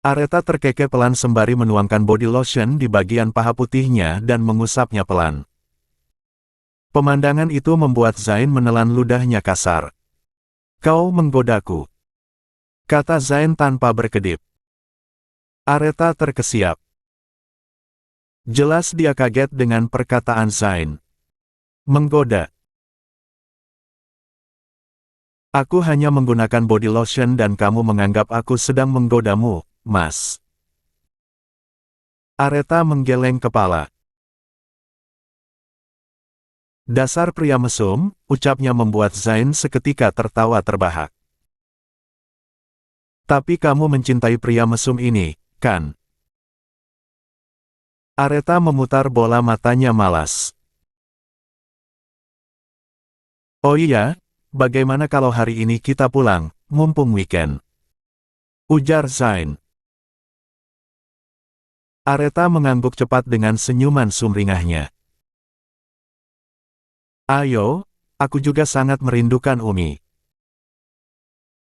[SPEAKER 2] Aretha terkekeh pelan sembari menuangkan body lotion di bagian paha putihnya dan mengusapnya pelan. Pemandangan itu membuat Zain menelan ludahnya kasar. "Kau menggodaku," kata Zain tanpa berkedip. Aretha terkesiap. Jelas dia kaget dengan perkataan Zain. "Menggoda? Aku hanya menggunakan body lotion dan kamu menganggap aku sedang menggodamu, Mas." Aretha menggeleng kepala. "Dasar pria mesum," ucapnya membuat Zain seketika tertawa terbahak. "Tapi kamu mencintai pria mesum ini, kan?" Aretha memutar bola matanya malas. "Oh iya, bagaimana kalau hari ini kita pulang, mumpung weekend?" ujar Zain. Aretha mengangguk cepat dengan senyuman sumringahnya. "Ayo, aku juga sangat merindukan Umi.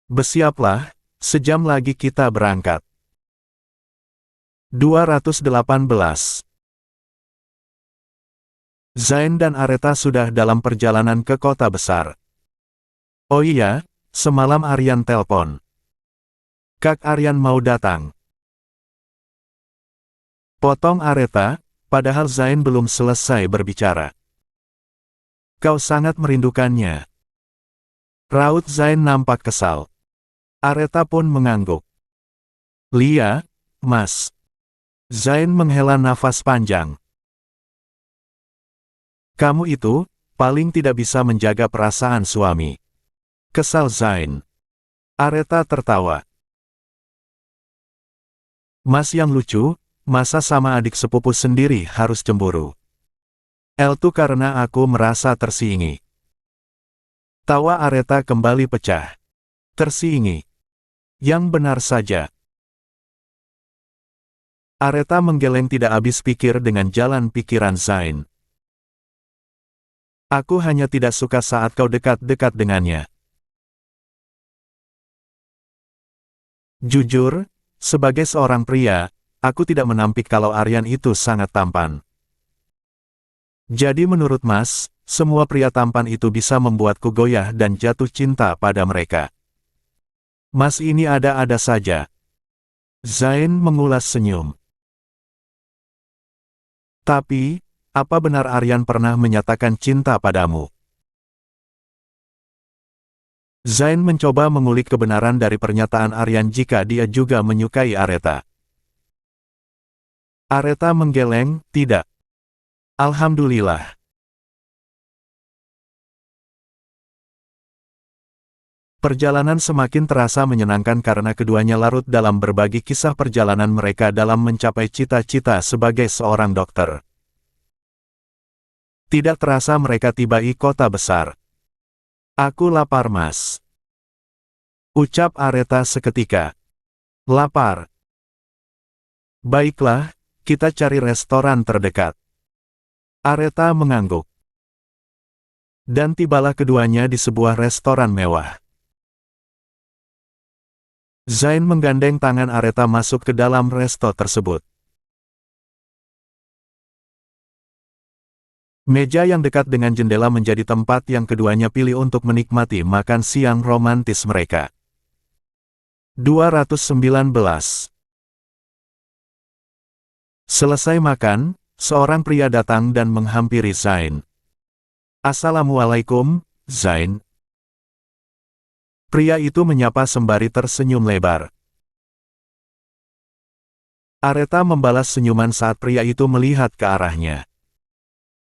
[SPEAKER 2] Bersiaplah, sejam lagi kita berangkat." 218. Zain dan Aretha sudah dalam perjalanan ke kota besar. "Oh iya, semalam Aryan telpon. Kak Aryan mau datang." Potong Aretha, padahal Zain belum selesai berbicara. "Kau sangat merindukannya." Raut Zain nampak kesal. Aretha pun mengangguk. "Lia, Mas." Zain menghela nafas panjang. "Kamu itu, paling tidak bisa menjaga perasaan suami." Kesal Zain. Aretha tertawa. "Mas yang lucu, masa sama adik sepupu sendiri harus cemburu?" "Itu karena aku merasa tersingi." Tawa Aretha kembali pecah. "Tersingi? Yang benar saja." Aretha menggeleng tidak habis pikir dengan jalan pikiran Zain. "Aku hanya tidak suka saat kau dekat-dekat dengannya." "Jujur, sebagai seorang pria, aku tidak menampik kalau Aryan itu sangat tampan." "Jadi menurut Mas, semua pria tampan itu bisa membuatku goyah dan jatuh cinta pada mereka?" "Mas ini ada-ada saja." Zain mengulas senyum. "Tapi, apa benar Aryan pernah menyatakan cinta padamu?" Zain mencoba mengulik kebenaran dari pernyataan Aryan jika dia juga menyukai Aretha. Aretha menggeleng, "Tidak. Alhamdulillah." Perjalanan semakin terasa menyenangkan karena keduanya larut dalam berbagi kisah perjalanan mereka dalam mencapai cita-cita sebagai seorang dokter. Tidak terasa mereka tiba di kota besar. "Aku lapar, Mas," ucap Aretha seketika. "Lapar? Baiklah, kita cari restoran terdekat." Aretha mengangguk. Dan tibalah keduanya di sebuah restoran mewah. Zain menggandeng tangan Aretha masuk ke dalam resto tersebut. Meja yang dekat dengan jendela menjadi tempat yang keduanya pilih untuk menikmati makan siang romantis mereka. 219. Selesai makan, seorang pria datang dan menghampiri Zain. "Assalamualaikum, Zain." Pria itu menyapa sembari tersenyum lebar. Aretha membalas senyuman saat pria itu melihat ke arahnya.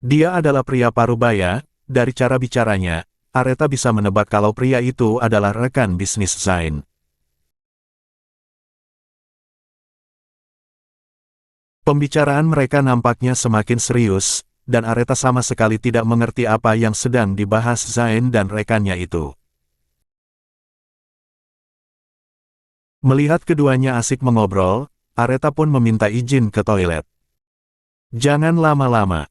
[SPEAKER 2] Dia adalah pria parubaya. Dari cara bicaranya, Aretha bisa menebak kalau pria itu adalah rekan bisnis Zain. Pembicaraan mereka nampaknya semakin serius, dan Aretha sama sekali tidak mengerti apa yang sedang dibahas Zain dan rekannya itu. Melihat keduanya asik mengobrol, Aretha pun meminta izin ke toilet. "Jangan lama-lama."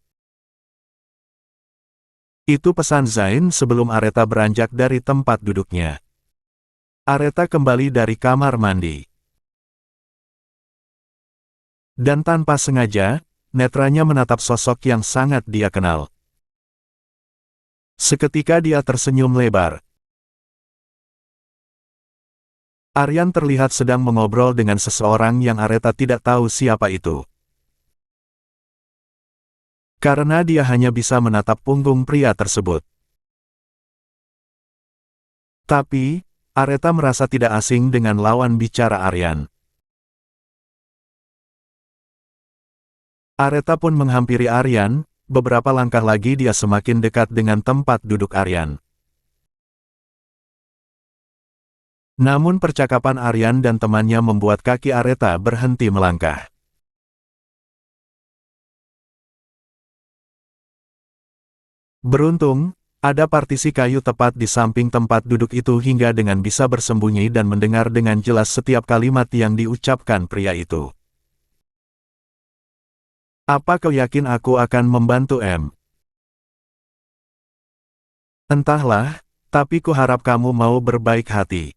[SPEAKER 2] Itu pesan Zain sebelum Aretha beranjak dari tempat duduknya. Aretha kembali dari kamar mandi. Dan tanpa sengaja, netranya menatap sosok yang sangat dia kenal. Seketika dia tersenyum lebar. Aryan terlihat sedang mengobrol dengan seseorang yang Aretha tidak tahu siapa itu. Karena dia hanya bisa menatap punggung pria tersebut. Tapi, Aretha merasa tidak asing dengan lawan bicara Aryan. Aretha pun menghampiri Aryan, beberapa langkah lagi dia semakin dekat dengan tempat duduk Aryan. Namun percakapan Aryan dan temannya membuat kaki Aretha berhenti melangkah. Beruntung, ada partisi kayu tepat di samping tempat duduk itu hingga dengan bisa bersembunyi dan mendengar dengan jelas setiap kalimat yang diucapkan pria itu. "Apa kau yakin aku akan membantu, Em?" "Entahlah, tapi kuharap kamu mau berbaik hati."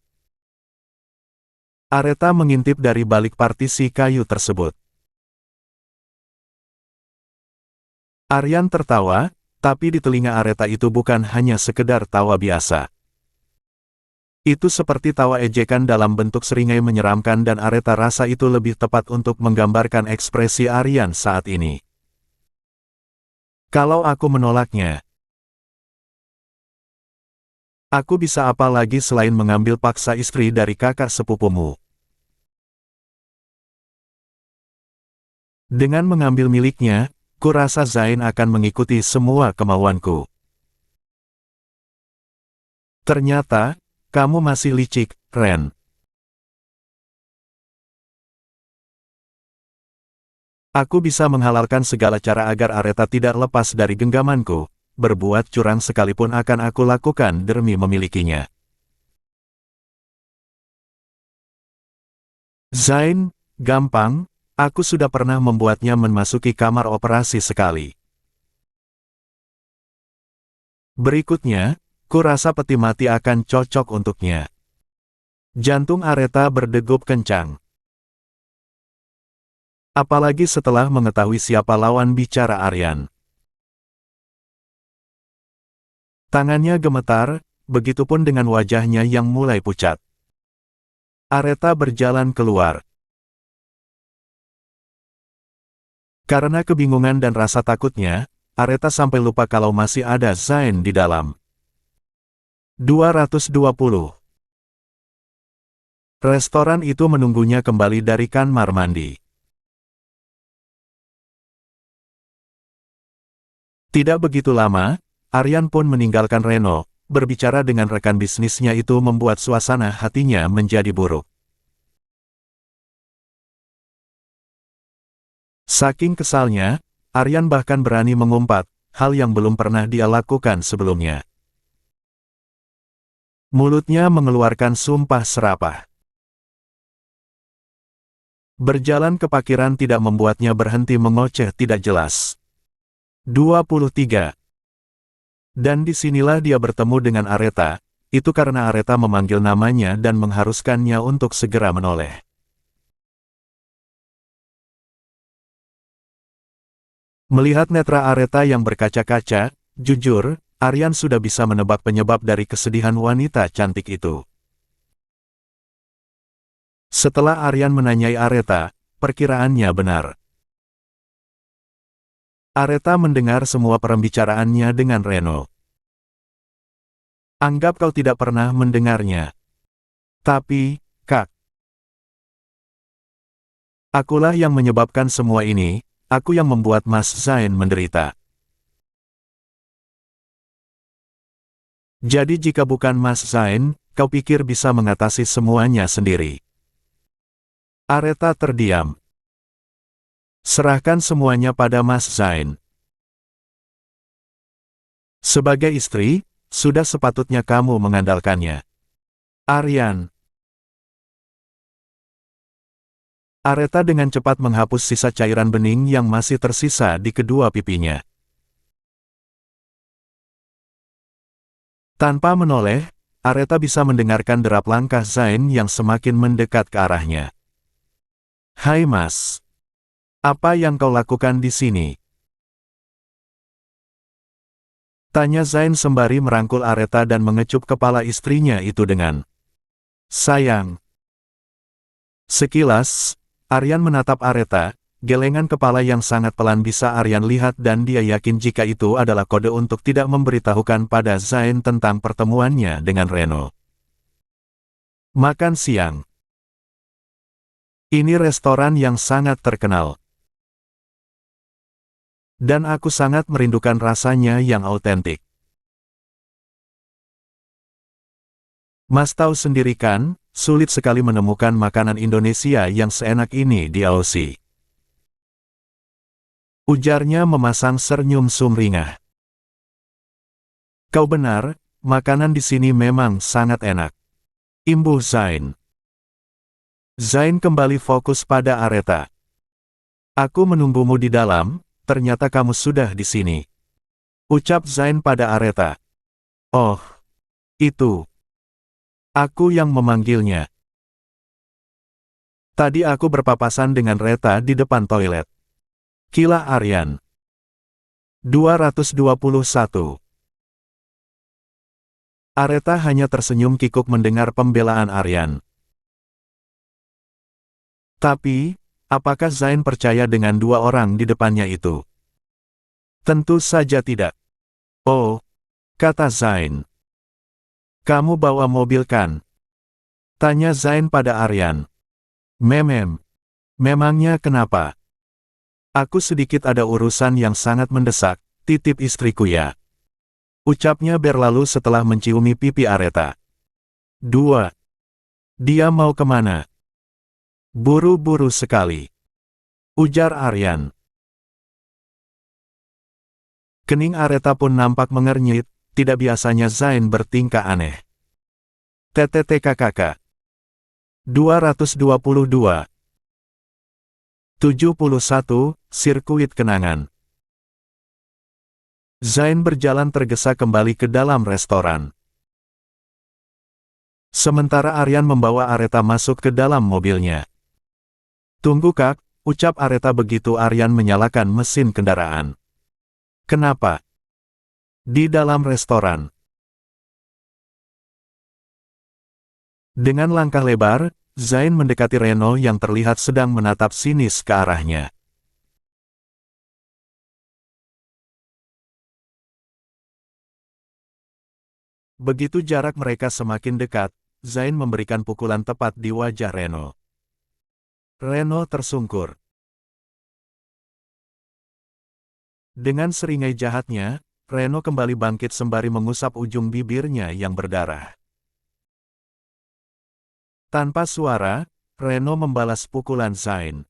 [SPEAKER 2] Aretha mengintip dari balik partisi kayu tersebut. Aryan tertawa, tapi di telinga Aretha itu bukan hanya sekedar tawa biasa. Itu seperti tawa ejekan dalam bentuk seringai menyeramkan dan Aretha rasa itu lebih tepat untuk menggambarkan ekspresi Aryan saat ini. "Kalau aku menolaknya, aku bisa apa lagi selain mengambil paksa istri dari kakak sepupumu? Dengan mengambil miliknya, kurasa Zain akan mengikuti semua kemauanku." "Ternyata, kamu masih licik, Ren." Aku bisa menghalalkan segala cara agar Aretha tidak lepas dari genggamanku, berbuat curang sekalipun akan aku lakukan demi memilikinya. "Zain, gampang, aku sudah pernah membuatnya memasuki kamar operasi sekali. Berikutnya, kurasa peti mati akan cocok untuknya." Jantung Aretha berdegup kencang. Apalagi setelah mengetahui siapa lawan bicara Aryan. Tangannya gemetar, begitupun dengan wajahnya yang mulai pucat. Aretha berjalan keluar. Karena kebingungan dan rasa takutnya, Aretha sampai lupa kalau masih ada Zain di dalam. 220. Restoran itu menunggunya kembali dari kamar mandi. Tidak begitu lama, Aryan pun meninggalkan Reno, berbicara dengan rekan bisnisnya itu membuat suasana hatinya menjadi buruk. Saking kesalnya, Aryan bahkan berani mengumpat, hal yang belum pernah dia lakukan sebelumnya. Mulutnya mengeluarkan sumpah serapah. Berjalan ke parkiran tidak membuatnya berhenti mengoceh tidak jelas. 23. Dan disinilah dia bertemu dengan Aretha, itu karena Aretha memanggil namanya dan mengharuskannya untuk segera menoleh. Melihat netra Aretha yang berkaca-kaca, jujur, Aryan sudah bisa menebak penyebab dari kesedihan wanita cantik itu. Setelah Aryan menanyai Aretha, perkiraannya benar. Areta mendengar semua pembicaraannya dengan Reno. Anggap kau tidak pernah mendengarnya. Tapi, Kak, akulah yang menyebabkan semua ini, aku yang membuat Mas Zain menderita. Jadi jika bukan Mas Zain, kau pikir bisa mengatasi semuanya sendiri. Areta terdiam. Serahkan semuanya pada Mas Zain. Sebagai istri, sudah sepatutnya kamu mengandalkannya. Aryan. Areta dengan cepat menghapus sisa cairan bening yang masih tersisa di kedua pipinya. Tanpa menoleh, Areta bisa mendengarkan derap langkah Zain yang semakin mendekat ke arahnya. Hai Mas. Apa yang kau lakukan di sini? Tanya Zain sembari merangkul Areta dan mengecup kepala istrinya itu dengan sayang. Sekilas, Aryan menatap Areta, gelengan kepala yang sangat pelan bisa Aryan lihat dan dia yakin jika itu adalah kode untuk tidak memberitahukan pada Zain tentang pertemuannya dengan Reno. Makan siang. Ini restoran yang sangat terkenal. Dan aku sangat merindukan rasanya yang autentik. Mas tahu sendiri kan, sulit sekali menemukan makanan Indonesia yang seenak ini di Aussie. Ujarnya memasang senyum sumringah. Kau benar, makanan di sini memang sangat enak. Imbuh Zain. Zain kembali fokus pada Areta. Aku menunggumu di dalam. Ternyata kamu sudah di sini. Ucap Zain pada Areta. Oh, itu. Aku yang memanggilnya. Tadi aku berpapasan dengan Reta di depan toilet. Kilah Aryan. 221. Areta hanya tersenyum kikuk mendengar pembelaan Aryan. Tapi, apakah Zain percaya dengan dua orang di depannya itu? Tentu saja tidak. Oh, kata Zain. Kamu bawa mobil kan? Tanya Zain pada Aryan. Memangnya kenapa? Aku sedikit ada urusan yang sangat mendesak, titip istriku ya. Ucapnya berlalu setelah menciumi pipi Areta. 2. Dia mau kemana? Buru-buru sekali. Ujar Aryan. Kening Areta pun nampak mengernyit, tidak biasanya Zain bertingkah aneh. TTTKKK. 222. 71, Sirkuit Kenangan. Zain berjalan tergesa kembali ke dalam restoran. Sementara Aryan membawa Areta masuk ke dalam mobilnya. Tunggu Kak, ucap Areta begitu Aryan menyalakan mesin kendaraan. Kenapa? Di dalam restoran. Dengan langkah lebar, Zain mendekati Reno yang terlihat sedang menatap sinis ke arahnya. Begitu jarak mereka semakin dekat, Zain memberikan pukulan tepat di wajah Reno. Reno tersungkur. Dengan seringai jahatnya, Reno kembali bangkit sembari mengusap ujung bibirnya yang berdarah. Tanpa suara, Reno membalas pukulan Zain.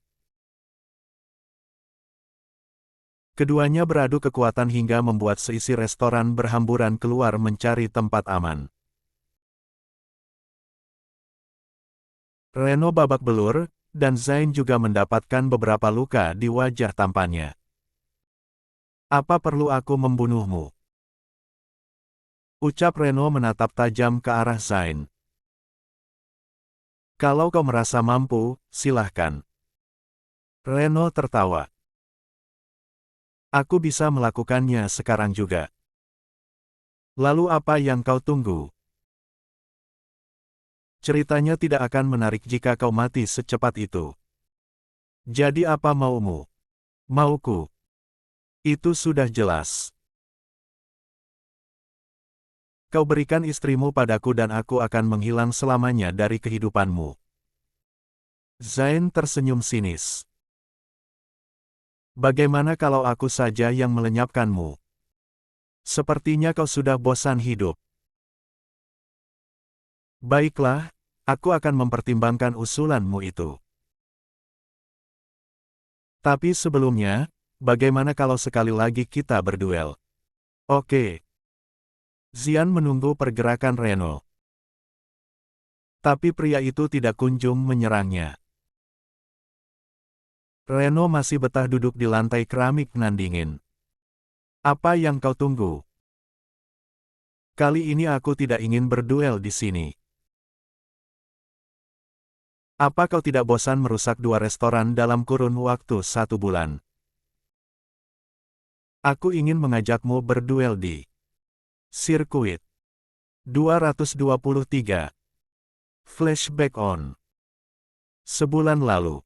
[SPEAKER 2] Keduanya beradu kekuatan hingga membuat seisi restoran berhamburan keluar mencari tempat aman. Reno babak belur, dan Zain juga mendapatkan beberapa luka di wajah tampannya. Apa perlu aku membunuhmu? Ucap Reno menatap tajam ke arah Zain. Kalau kau merasa mampu, silahkan. Reno tertawa. Aku bisa melakukannya sekarang juga. Lalu apa yang kau tunggu? Ceritanya tidak akan menarik jika kau mati secepat itu. Jadi apa maumu? Mauku. Itu sudah jelas. Kau berikan istrimu padaku dan aku akan menghilang selamanya dari kehidupanmu. Zain tersenyum sinis. Bagaimana kalau aku saja yang melenyapkanmu? Sepertinya kau sudah bosan hidup. Baiklah, aku akan mempertimbangkan usulanmu itu. Tapi sebelumnya, bagaimana kalau sekali lagi kita berduel? Oke. Xian menunggu pergerakan Reno. Tapi pria itu tidak kunjung menyerangnya. Reno masih betah duduk di lantai keramik nan dingin. Apa yang kau tunggu? Kali ini aku tidak ingin berduel di sini. Apa kau tidak bosan merusak 2 restoran dalam kurun waktu 1 bulan? Aku ingin mengajakmu berduel di sirkuit 223. Flashback on. Sebulan lalu.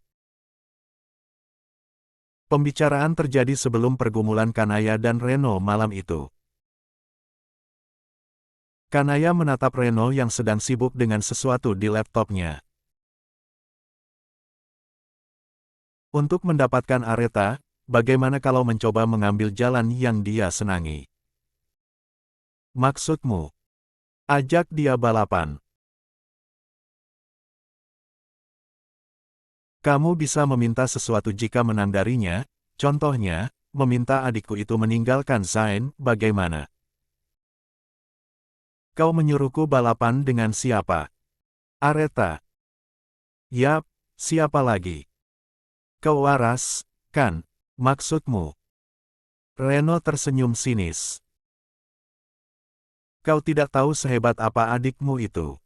[SPEAKER 2] Pembicaraan terjadi sebelum pergumulan Kanaya dan Reno malam itu. Kanaya menatap Reno yang sedang sibuk dengan sesuatu di laptopnya. Untuk mendapatkan Aretha, bagaimana kalau mencoba mengambil jalan yang dia senangi? Maksudmu? Ajak dia balapan. Kamu bisa meminta sesuatu jika menang darinya, contohnya, meminta adikku itu meninggalkan Zain, bagaimana? Kau menyuruhku balapan dengan siapa? Aretha. Yap, siapa lagi? Kau waras, kan? Maksudmu? Reno tersenyum sinis. Kau tidak tahu sehebat apa adikmu itu.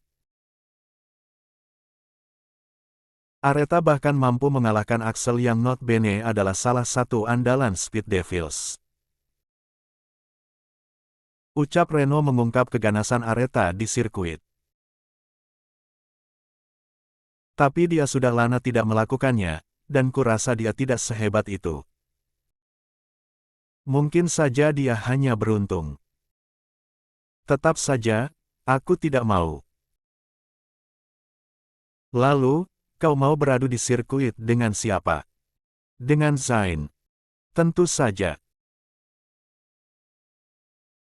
[SPEAKER 2] Aretha bahkan mampu mengalahkan Axel yang notabene adalah salah satu andalan Speed Devils. Ucap Reno mengungkap keganasan Aretha di sirkuit. Tapi dia sudah lama tidak melakukannya, dan kurasa dia tidak sehebat itu. Mungkin saja dia hanya beruntung. Tetap saja, aku tidak mau. Lalu, kau mau beradu di sirkuit dengan siapa? Dengan Zain. Tentu saja.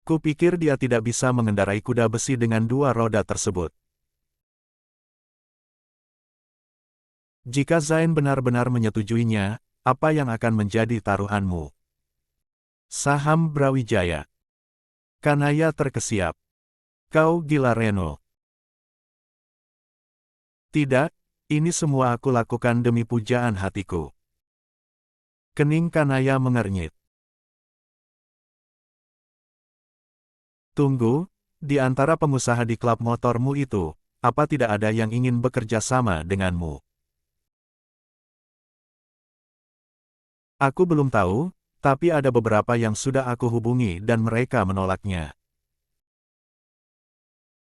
[SPEAKER 2] Kupikir dia tidak bisa mengendarai kuda besi dengan 2 roda tersebut. Jika Zain benar-benar menyetujuinya, apa yang akan menjadi taruhanmu? Saham Brawijaya. Kanaya terkesiap. Kau gila Reno. Tidak, ini semua aku lakukan demi pujaan hatiku. Kening Kanaya mengernyit. Tunggu, di antara pengusaha di klub motormu itu, apa tidak ada yang ingin bekerja sama denganmu? Aku belum tahu, tapi ada beberapa yang sudah aku hubungi dan mereka menolaknya.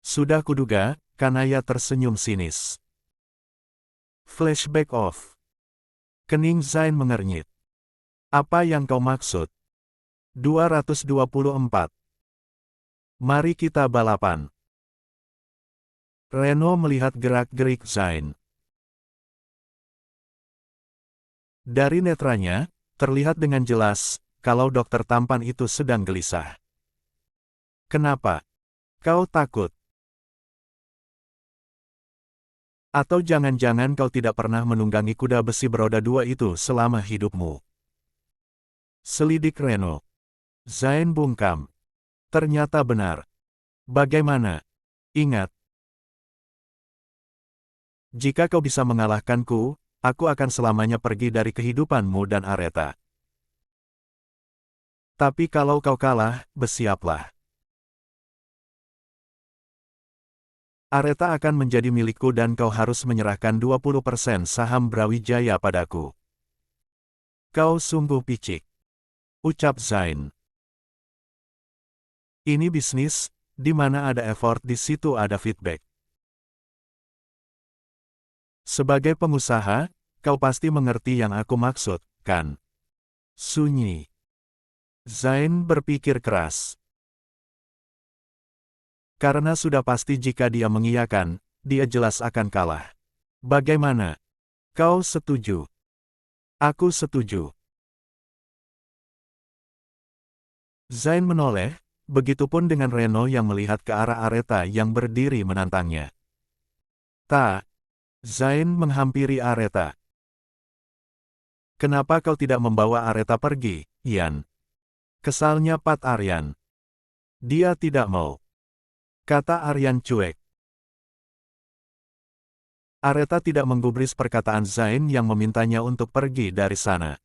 [SPEAKER 2] Sudah kuduga, Kanaya tersenyum sinis. Flashback off. Kening Zain mengernyit. Apa yang kau maksud? 224. Mari kita balapan. Reno melihat gerak-gerik Zain. Dari netranya, terlihat dengan jelas, kalau dokter tampan itu sedang gelisah. Kenapa? Kau takut? Atau jangan-jangan kau tidak pernah menunggangi kuda besi beroda 2 itu selama hidupmu? Selidik Reno. Zain bungkam. Ternyata benar. Bagaimana? Ingat. Jika kau bisa mengalahkanku, aku akan selamanya pergi dari kehidupanmu dan Aretha. Tapi kalau kau kalah, bersiaplah. Aretha akan menjadi milikku dan kau harus menyerahkan 20% saham Brawijaya padaku. Kau sungguh picik. Ucap Zain. Ini bisnis, di mana ada effort di situ ada feedback. Sebagai pengusaha, kau pasti mengerti yang aku maksud, kan? Sunyi. Zain berpikir keras. Karena sudah pasti jika dia mengiyakan, dia jelas akan kalah. Bagaimana? Kau setuju? Aku setuju. Zain menoleh, begitupun dengan Reno yang melihat ke arah Areta yang berdiri menantangnya. Tak. Zain menghampiri Areta. Kenapa kau tidak membawa Areta pergi, Yan? Kesalnya Pat Aryan. Dia tidak mau. Kata Aryan cuek. Areta tidak menggubris perkataan Zain yang memintanya untuk pergi dari sana.